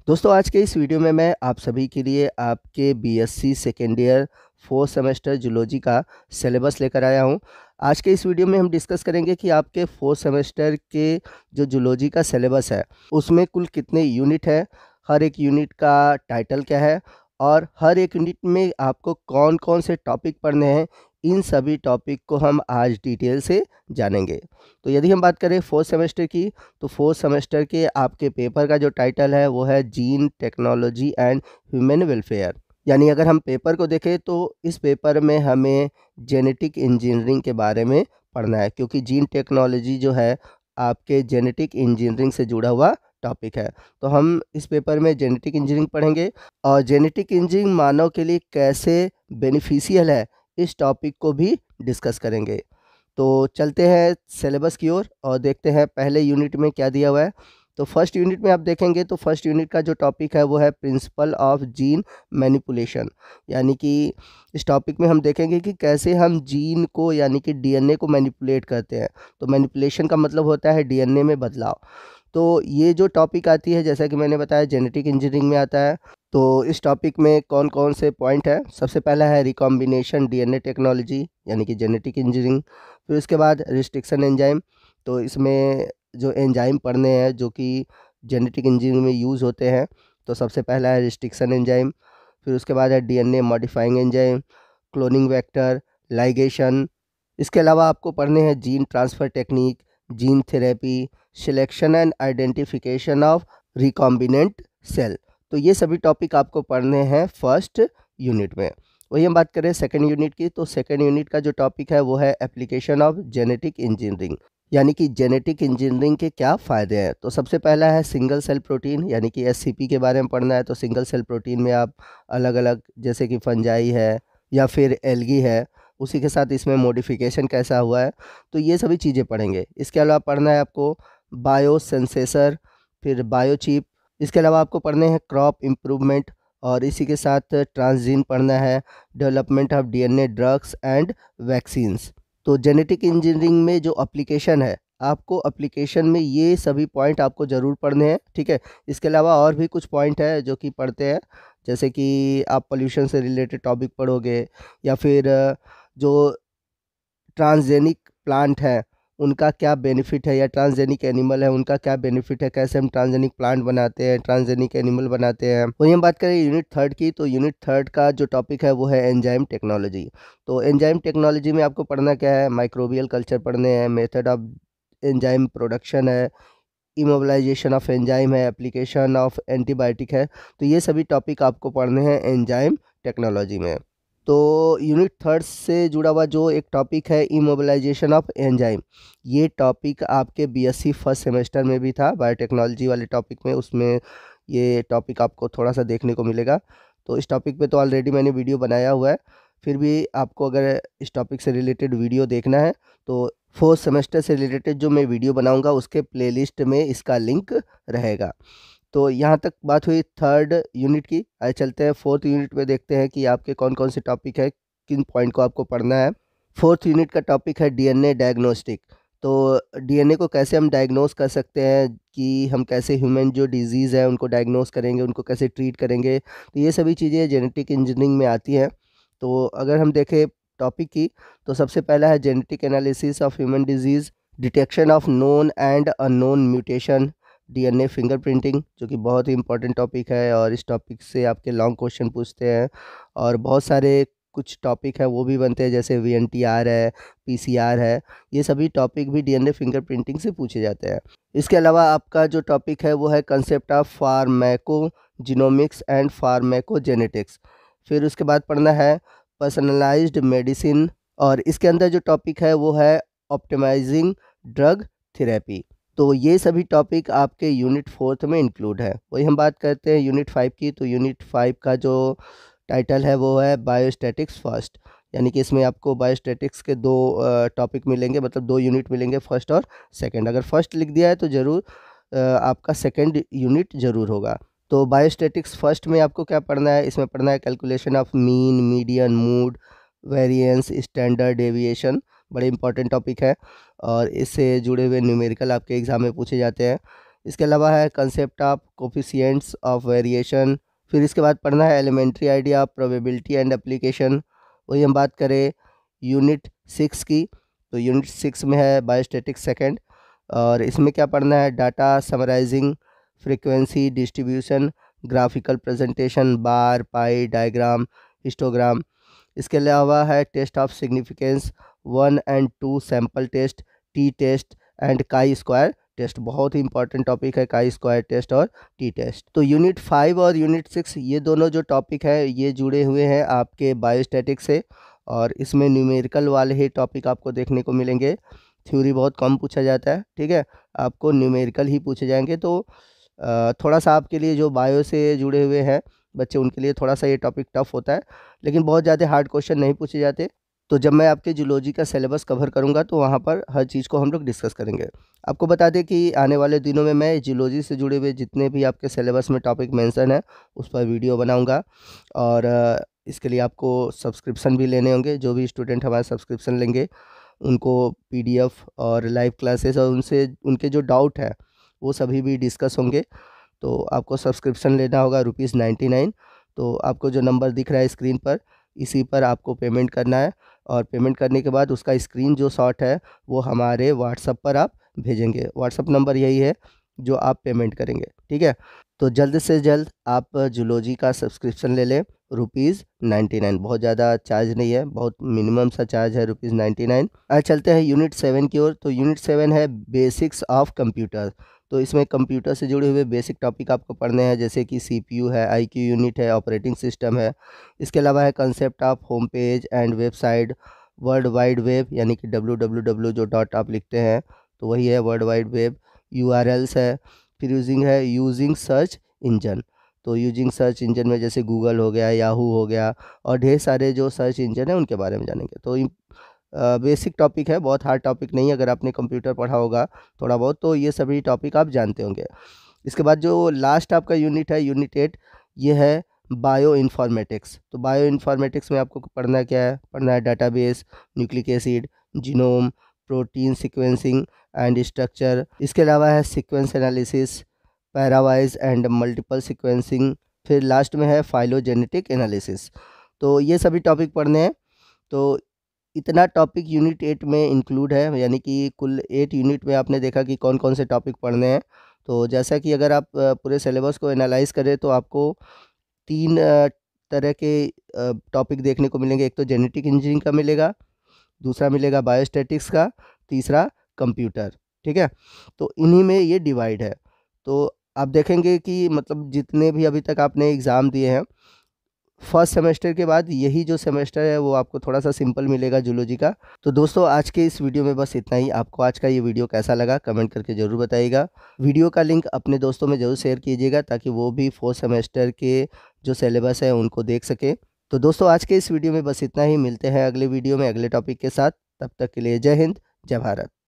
दोस्तों आज के इस वीडियो में मैं आप सभी के लिए आपके BSc second year fourth semester zoology का सिलेबस लेकर आया हूं। आज के इस वीडियो में हम डिस्कस करेंगे कि आपके फोर्थ सेमेस्टर के जो जूलॉजी का सिलेबस है उसमें कुल कितने यूनिट है, हर एक यूनिट का टाइटल क्या है और हर एक यूनिट में आपको कौन कौन से टॉपिक पढ़ने हैं। इन सभी टॉपिक को हम आज डिटेल से जानेंगे। तो यदि हम बात करें फोर्थ सेमेस्टर की, तो फोर्थ सेमेस्टर के आपके पेपर का जो टाइटल है वो है gene technology and human welfare. यानी अगर हम पेपर को देखें तो इस पेपर में हमें जेनेटिक इंजीनियरिंग के बारे में पढ़ना है, क्योंकि जीन टेक्नोलॉजी जो है आपके जेनेटिक इंजीनियरिंग से जुड़ा हुआ टॉपिक है। तो हम इस पेपर में जेनेटिक इंजीनियरिंग पढ़ेंगे और जेनेटिक इंजीनियरिंग मानव के लिए कैसे बेनिफिशियल है इस टॉपिक को भी डिस्कस करेंगे। तो चलते हैं सिलेबस की ओर और देखते हैं पहले यूनिट में क्या दिया हुआ है। तो फर्स्ट यूनिट में आप देखेंगे तो फर्स्ट यूनिट का जो टॉपिक है वो है प्रिंसिपल ऑफ जीन मैनिपुलेशन। यानी कि इस टॉपिक में हम देखेंगे कि कैसे हम जीन को यानी कि डीएनए को मैनिपुलेट करते हैं। तो मैनिपुलेशन का मतलब होता है डीएनए में बदलाव। तो ये जो टॉपिक आती है, जैसा कि मैंने बताया, जेनेटिक इंजीनियरिंग में आता है। तो इस टॉपिक में कौन कौन से पॉइंट है, सबसे पहला है रिकॉम्बिनेशन डीएनए टेक्नोलॉजी यानी कि जेनेटिक इंजीनियरिंग। फिर उसके बाद रिस्ट्रिक्शन एंजाइम। तो इसमें जो एंजाइम पढ़ने हैं जो कि जेनेटिक इंजीनियरिंग में यूज़ होते हैं, तो सबसे पहला है रिस्ट्रिक्शन एंजाइम। फिर उसके बाद है DNA modifying enzyme, cloning vector, ligation. इसके अलावा आपको पढ़ने हैं gene transfer technique, gene therapy, selection and identification of recombinant cell. तो ये सभी टॉपिक आपको पढ़ने हैं फर्स्ट यूनिट में। वही हम बात करें सेकेंड यूनिट की, तो सेकेंड यूनिट का जो टॉपिक है वो है एप्लीकेशन ऑफ जेनेटिक इंजीनियरिंग। यानी कि जेनेटिक इंजीनियरिंग के क्या फ़ायदे हैं। तो सबसे पहला है सिंगल सेल प्रोटीन यानी कि एससीपी के बारे में पढ़ना है। तो सिंगल सेल प्रोटीन में आप अलग अलग, जैसे कि फंजाई है या फिर एल्गी है, उसी के साथ इसमें मॉडिफिकेशन कैसा हुआ है, तो ये सभी चीज़ें पढ़ेंगे। इसके अलावा पढ़ना है आपको बायो सेंसेसर, फिर बायोचिप। इसके अलावा आपको पढ़ने हैं क्रॉप इम्प्रूवमेंट और इसी के साथ ट्रांसजीन पढ़ना है, development of DNA drugs and vaccines. तो जेनेटिक इंजीनियरिंग में जो एप्लीकेशन है, आपको एप्लीकेशन में ये सभी पॉइंट आपको ज़रूर पढ़ने हैं, ठीक है। इसके अलावा और भी कुछ पॉइंट है जो कि पढ़ते हैं, जैसे कि आप पोल्यूशन से रिलेटेड टॉपिक पढ़ोगे या फिर जो ट्रांसजेनिक प्लांट है उनका क्या बेनिफिट है, या ट्रांसजेनिक एनिमल है उनका क्या बेनिफिट है, कैसे हम ट्रांसजेनिक प्लांट बनाते हैं, ट्रांसजेनिक एनिमल बनाते हैं। वहीं हम बात करें यूनिट थर्ड की, तो यूनिट थर्ड का जो टॉपिक है वो है एंजाइम टेक्नोलॉजी। तो एंजाइम टेक्नोलॉजी में आपको पढ़ना क्या है, माइक्रोबियल कल्चर पढ़ने हैं, मेथड ऑफ एंजाइम प्रोडक्शन है, इमोबिलाइजेशन ऑफ एंजाइम है, एप्लीकेशन ऑफ एंटीबायोटिक है। तो ये सभी टॉपिक आपको पढ़ने हैं एंजाइम टेक्नोलॉजी में। तो यूनिट थर्ड से जुड़ा हुआ जो एक टॉपिक है इमोबिलाइजेशन ऑफ एंजाइम, ये टॉपिक आपके बीएससी फर्स्ट सेमेस्टर में भी था, बायोटेक्नोलॉजी वाले टॉपिक में, उसमें ये टॉपिक आपको थोड़ा सा देखने को मिलेगा। तो इस टॉपिक पे तो ऑलरेडी मैंने वीडियो बनाया हुआ है, फिर भी आपको अगर इस टॉपिक से रिलेटेड वीडियो देखना है तो फोर्थ सेमेस्टर से रिलेटेड जो मैं वीडियो बनाऊंगा उसके प्लेलिस्ट में इसका लिंक रहेगा। तो यहाँ तक बात हुई थर्ड यूनिट की। आइए चलते हैं फोर्थ यूनिट में, देखते हैं कि आपके कौन कौन से टॉपिक है, किन पॉइंट को आपको पढ़ना है। फोर्थ यूनिट का टॉपिक है डीएनए डायग्नोस्टिक। तो डीएनए को कैसे हम डायग्नोस कर सकते हैं, कि हम कैसे ह्यूमन जो डिजीज़ है उनको डायग्नोस करेंगे, उनको कैसे ट्रीट करेंगे। तो ये सभी चीज़ें जेनेटिक इंजीनियरिंग में आती हैं। तो अगर हम देखें टॉपिक की, तो सबसे पहला है genetic analysis of human disease, detection of known and unknown mutation, DNA fingerprinting, जो कि बहुत ही इंपॉर्टेंट टॉपिक है और इस टॉपिक से आपके लॉन्ग क्वेश्चन पूछते हैं। और बहुत सारे कुछ टॉपिक है वो भी बनते हैं, जैसे वीएनटीआर है, पीसीआर है, ये सभी टॉपिक भी डीएनए फिंगरप्रिंटिंग से पूछे जाते हैं। इसके अलावा आपका जो टॉपिक है वो है concept of pharmacogenomics and pharmacogenetics. फिर उसके बाद पढ़ना है पर्सनलाइज्ड मेडिसिन और इसके अंदर जो टॉपिक है वो है ऑप्टिमाइजिंग ड्रग थेरेपी। तो ये सभी टॉपिक आपके यूनिट फोर्थ में इंक्लूड है। वही हम बात करते हैं यूनिट फाइव की। तो यूनिट फाइव का जो टाइटल है वो है बायोस्टैटिक्स फर्स्ट। यानी कि इसमें आपको बायोस्टैटिक्स के दो टॉपिक मिलेंगे, मतलब दो यूनिट मिलेंगे, फर्स्ट और सेकंड। अगर फर्स्ट लिख दिया है तो ज़रूर आपका सेकंड यूनिट ज़रूर होगा। तो बायोस्टैटिक्स फर्स्ट में आपको क्या पढ़ना है, इसमें पढ़ना है calculation of mean, median, mood, variance, standard deviation. बड़े इंपॉर्टेंट टॉपिक है और इससे जुड़े हुए न्यूमेरिकल आपके एग्ज़ाम में पूछे जाते हैं। इसके अलावा है concept of coefficients of variation. फिर इसके बाद पढ़ना है elementary idea of probability and application. वही हम बात करें यूनिट 6 की, तो यूनिट 6 में है बायोस्टैटिक्स सेकंड, और इसमें क्या पढ़ना है data summarising, frequency distribution, graphical presentation, bar pie diagram, histogram. इसके अलावा है test of significance 1 and 2 sample test, t test and chi square test. बहुत ही इंपॉर्टेंट टॉपिक है काई स्क्वायर टेस्ट और टी टेस्ट। तो यूनिट 5 और यूनिट 6 ये दोनों जो टॉपिक है ये जुड़े हुए हैं आपके बायोस्टैटिक्स से, और इसमें न्यूमेरिकल वाले ही टॉपिक आपको देखने को मिलेंगे। थ्योरी बहुत कम पूछा जाता है, ठीक है, आपको न्यूमेरिकल ही पूछे जाएंगे। तो थोड़ा सा आपके लिए जो बायो से जुड़े हुए हैं बच्चे उनके लिए थोड़ा सा ये टॉपिक टफ होता है, लेकिन बहुत ज़्यादा हार्ड क्वेश्चन नहीं पूछे जाते। तो जब मैं आपके जूलॉजी का सिलेबस कवर करूंगा तो वहाँ पर हर चीज़ को हम लोग डिस्कस करेंगे। आपको बता दें कि आने वाले दिनों में मैं जूलॉजी से जुड़े हुए जितने भी आपके सिलेबस में टॉपिक मेंशन है उस पर वीडियो बनाऊंगा, और इसके लिए आपको सब्सक्रिप्शन भी लेने होंगे। जो भी स्टूडेंट हमारा सब्सक्रिप्शन लेंगे उनको पीडीएफ और लाइव क्लासेस और उनसे उनके जो डाउट है वो सभी भी डिस्कस होंगे। तो आपको सब्सक्रिप्शन लेना होगा ₹99। तो आपको जो नंबर दिख रहा है स्क्रीन पर, इसी पर आपको पेमेंट करना है, और पेमेंट करने के बाद उसका स्क्रीन जो शॉट है वो हमारे व्हाट्सएप पर आप भेजेंगे। व्हाट्सएप नंबर यही है जो आप पेमेंट करेंगे, ठीक है। तो जल्द से जल्द आप जूलॉजी का सब्सक्रिप्शन ले लें, ₹99। बहुत ज़्यादा चार्ज नहीं है, बहुत मिनिमम सा चार्ज है ₹99। आज चलते हैं यूनिट 7 की ओर। तो यूनिट 7 है बेसिक्स ऑफ कंप्यूटर। तो इसमें कंप्यूटर से जुड़े हुए बेसिक टॉपिक आपको पढ़ने हैं, जैसे कि सीपीयू है, आईक्यू यूनिट है, ऑपरेटिंग सिस्टम है। इसके अलावा है concept of home page and website, world wide web यानी कि www जो डॉट आप लिखते हैं तो वही है वर्ल्ड वाइड वेब। यूआरएल्स है, फिर यूजिंग सर्च इंजन। तो यूजिंग सर्च इंजन में जैसे गूगल हो गया, याहू हो गया, और ढेर सारे जो सर्च इंजन है उनके बारे में जानेंगे। तो बेसिक टॉपिक है, बहुत हार्ड टॉपिक नहीं है। अगर आपने कंप्यूटर पढ़ा होगा थोड़ा बहुत तो ये सभी टॉपिक आप जानते होंगे। इसके बाद जो लास्ट आपका यूनिट है यूनिट 8, ये है बायो इन्फॉर्मेटिक्स। तो बायो इन्फॉर्मेटिक्स में आपको पढ़ना क्या है, पढ़ना है database, nucleic acid, genome, protein sequencing and structure. इसके अलावा है sequence analysis, para-wise and multiple sequencing. फिर लास्ट में है फाइलोजेनेटिक एनालिसिस। तो ये सभी टॉपिक पढ़ने हैं। तो इतना टॉपिक यूनिट 8 में इंक्लूड है, यानी कि कुल 8 यूनिट में आपने देखा कि कौन कौन से टॉपिक पढ़ने हैं। तो जैसा कि अगर आप पूरे सिलेबस को एनालाइज करें तो आपको 3 तरह के टॉपिक देखने को मिलेंगे। एक तो जेनेटिक इंजीनियरिंग का मिलेगा, दूसरा मिलेगा बायोस्टैटिक्स का, तीसरा कंप्यूटर, ठीक है। तो इन्हीं में ये डिवाइड है। तो आप देखेंगे कि मतलब जितने भी अभी तक आपने एग्ज़ाम दिए हैं फर्स्ट सेमेस्टर के बाद यही जो सेमेस्टर है वो आपको थोड़ा सा सिंपल मिलेगा जूलॉजी का। तो दोस्तों आज के इस वीडियो में बस इतना ही। आपको आज का ये वीडियो कैसा लगा कमेंट करके ज़रूर बताइएगा। वीडियो का लिंक अपने दोस्तों में ज़रूर शेयर कीजिएगा ताकि वो भी फोर्थ सेमेस्टर के जो सिलेबस है उनको देख सके। तो दोस्तों आज के इस वीडियो में बस इतना ही। मिलते हैं अगले वीडियो में अगले टॉपिक के साथ। तब तक के लिए जय हिंद, जय भारत।